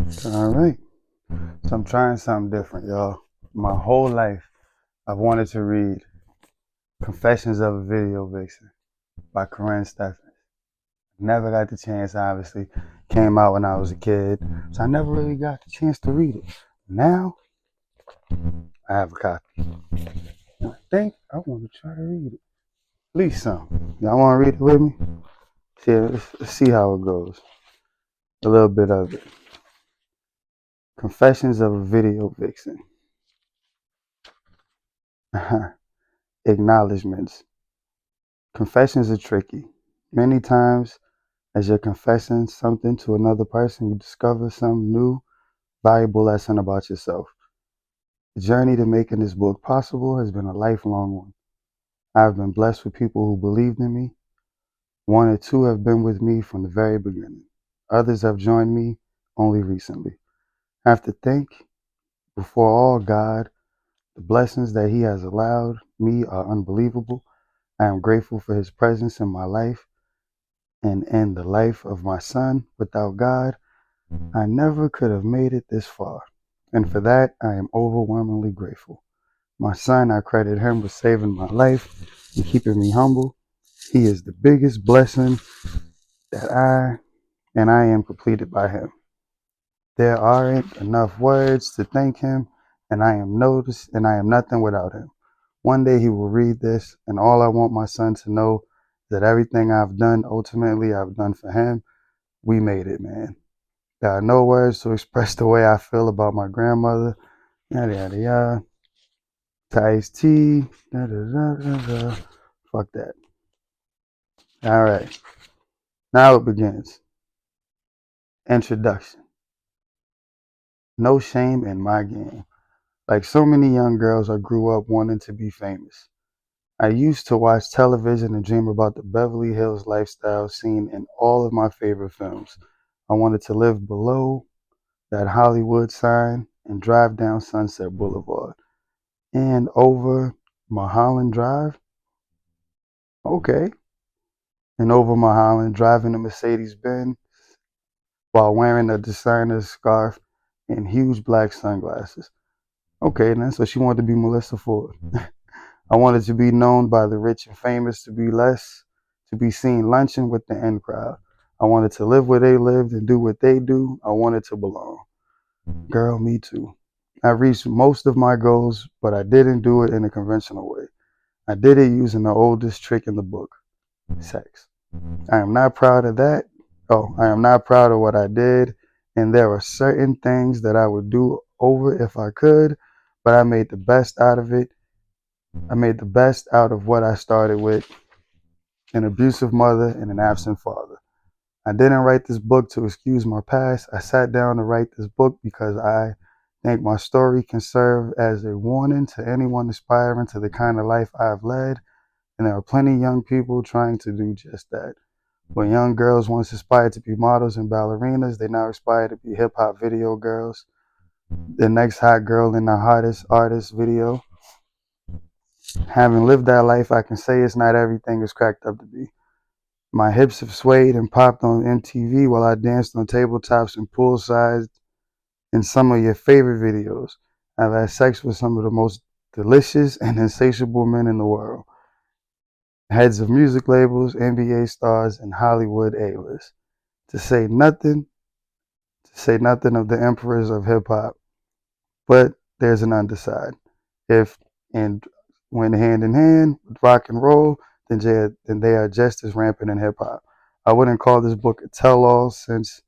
All right. So I'm trying something different, y'all. My whole life, I've wanted to read Confessions of a Video Vixen by Corinne Stephens. Never got the chance, obviously. Came out when I was a kid, so I never really got the chance to read it. Now, I have a copy. And I think I want to try to read it. At least some. Y'all want to read it with me? Let's see how it goes. A little bit of it. Confessions of a Video Vixen. Acknowledgements. Confessions are tricky. Many times, as you're confessing something to another person, you discover some new, valuable lesson about yourself. The journey to making this book possible has been a lifelong one. I've been blessed with people who believed in me. One or two have been with me from the very beginning. Others have joined me only recently. I have to thank, before all, God. The blessings that He has allowed me are unbelievable. I am grateful for His presence in my life and in the life of my son. Without God, I never could have made it this far. And for that, I am overwhelmingly grateful. My son, I credit him with saving my life and keeping me humble. He is the biggest blessing that I am completed by him. There aren't enough words to thank him, and I am nothing without him. One day he will read this, and all I want my son to know is that everything I've done, ultimately I've done for him. We made it, man. There are no words to express the way I feel about my grandmother. Yada yada yada. Iced tea. Da, da, da, da, da. Fuck that. All right. Now it begins. Introduction. No shame in my game. Like so many young girls, I grew up wanting to be famous. I used to watch television and dream about the Beverly Hills lifestyle seen in all of my favorite films. I wanted to live below that Hollywood sign and drive down Sunset Boulevard and over Mulholland Drive. Okay. And over Mulholland, driving a Mercedes Benz while wearing a designer scarf and huge black sunglasses. Okay, then, so she wanted to be Melissa Ford. I wanted to be known by the rich and famous to be seen lunching with the in crowd. I wanted to live where they lived and do what they do. I wanted to belong. Girl, me too. I reached most of my goals, but I didn't do it in a conventional way. I did it using the oldest trick in the book, sex. I am not proud of that. Oh, I am not proud of what I did. And there are certain things that I would do over if I could, but I made the best out of it. I made the best out of what I started with: an abusive mother and an absent father. I didn't write this book to excuse my past. I sat down to write this book because I think my story can serve as a warning to anyone aspiring to the kind of life I've led. And there are plenty of young people trying to do just that. When young girls once aspired to be models and ballerinas, they now aspire to be hip hop video girls. The next hot girl in the hottest artist video. Having lived that life, I can say it's not everything it's cracked up to be. My hips have swayed and popped on MTV while I danced on tabletops and poolsides in some of your favorite videos. I've had sex with some of the most delicious and insatiable men in the world. Heads of music labels, NBA stars, and Hollywood A-list. To say nothing of the emperors of hip hop. But there's an underside. If and when hand in hand with rock and roll, then they are just as rampant in hip hop. I wouldn't call this book a tell-all since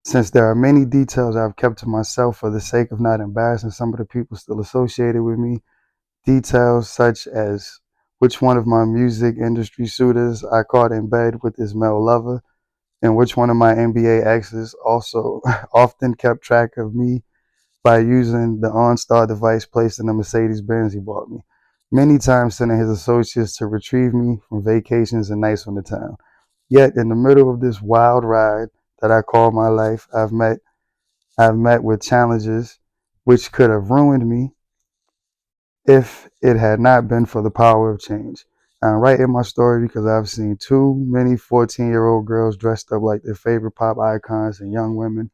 there are many details I've kept to myself for the sake of not embarrassing some of the people still associated with me. Details such as which one of my music industry suitors I caught in bed with his male lover, and which one of my NBA exes also often kept track of me by using the OnStar device placed in the Mercedes Benz he bought me, many times sending his associates to retrieve me from vacations and nights from the town. Yet in the middle of this wild ride that I call my life, I've met with challenges which could have ruined me if it had not been for the power of change. I'm writing my story because I've seen too many 14-year-old girls dressed up like their favorite pop icons and young women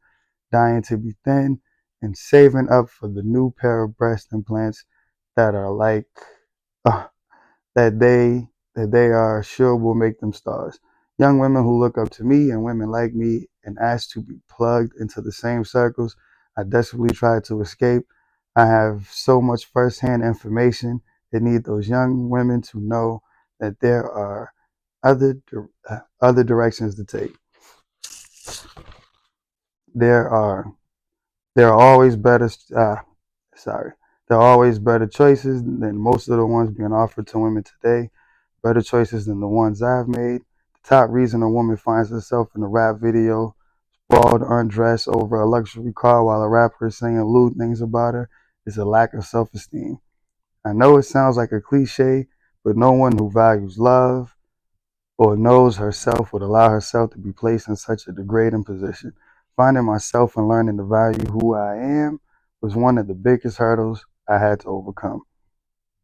dying to be thin, and saving up for the new pair of breast implants that are like uh, that they are sure will make them stars. Young women who look up to me and women like me and ask to be plugged into the same circles I desperately try to escape. I have so much firsthand information that need those young women to know that there are other directions to take. There are there are always better. Sorry, there are always better choices than most of the ones being offered to women today. Better choices than the ones I've made. The top reason a woman finds herself in a rap video, sprawled undressed over a luxury car while a rapper is saying lewd things about her, is a lack of self-esteem. I know it sounds like a cliche, but no one who values love or knows herself would allow herself to be placed in such a degrading position. Finding myself and learning to value who I am was one of the biggest hurdles I had to overcome.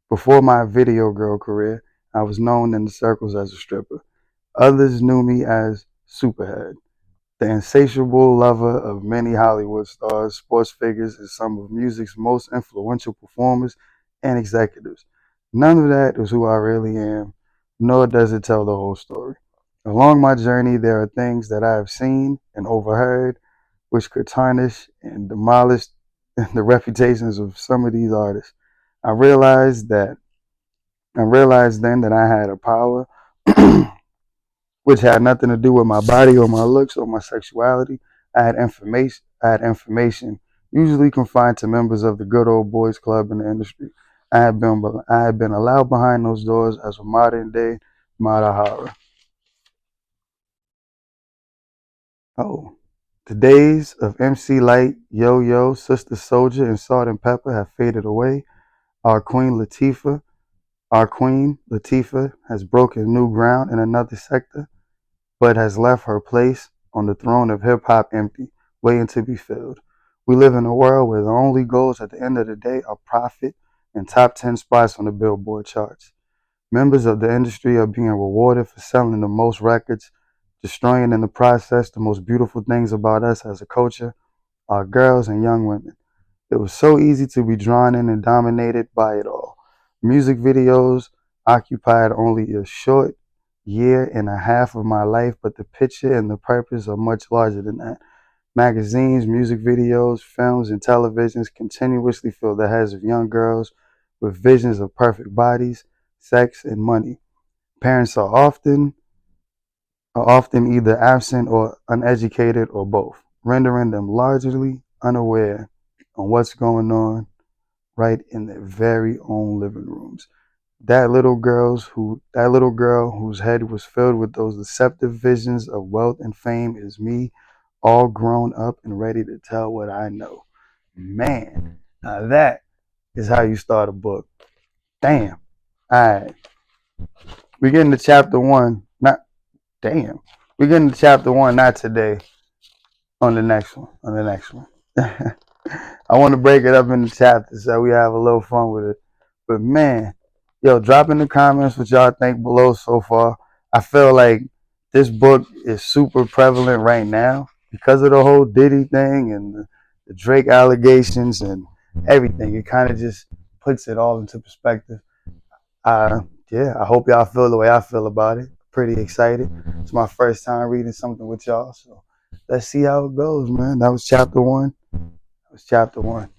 Before my video girl career, I was known in the circles as a stripper. Others knew me as Superhead, the insatiable lover of many Hollywood stars, sports figures, and some of music's most influential performers and executives. None of that is who I really am, nor does it tell the whole story. Along my journey, there are things that I have seen and overheard which could tarnish and demolish the reputations of some of these artists. I realized that I realized then that I had a power which had nothing to do with my body or my looks or my sexuality. I had information usually confined to members of the good old boys club in the industry. I had been allowed behind those doors as a modern day Mata Hari. Oh, the days of MC Light, Yo Yo, Sister Soldier, and Salt and Pepper have faded away. Our Queen Latifah, our Queen Latifah has broken new ground in another sector, but has left her place on the throne of hip hop empty, waiting to be filled. We live in a world where the only goals at the end of the day are profit and top 10 spots on the Billboard charts. Members of the industry are being rewarded for selling the most records, destroying in the process the most beautiful things about us as a culture, our girls and young women. It was so easy to be drawn in and dominated by it all. Music videos occupied only a short year and a half of my life, but the picture and the purpose are much larger than that. Magazines, music videos, films, and televisions continuously fill the heads of young girls with visions of perfect bodies, sex, and money. Parents are often either absent or uneducated or both, rendering them largely unaware on what's going on right in their very own living rooms. That little girl whose head was filled with those deceptive visions of wealth and fame is me, all grown up and ready to tell what I know. Man, now that is how you start a book. Damn. Alright. We get into chapter one. Not damn. We get into chapter one, not today. On the next one. On the next one. I want to break it up into chapters so we have a little fun with it. But man, yo, drop in the comments what y'all think below so far. I feel like this book is super prevalent right now because of the whole Diddy thing and the Drake allegations and everything. It kind of just puts it all into perspective. Uh, yeah, I hope y'all feel the way I feel about it. Pretty excited. It's my first time reading something with y'all, so let's see how it goes, man. That was chapter one. That was chapter one.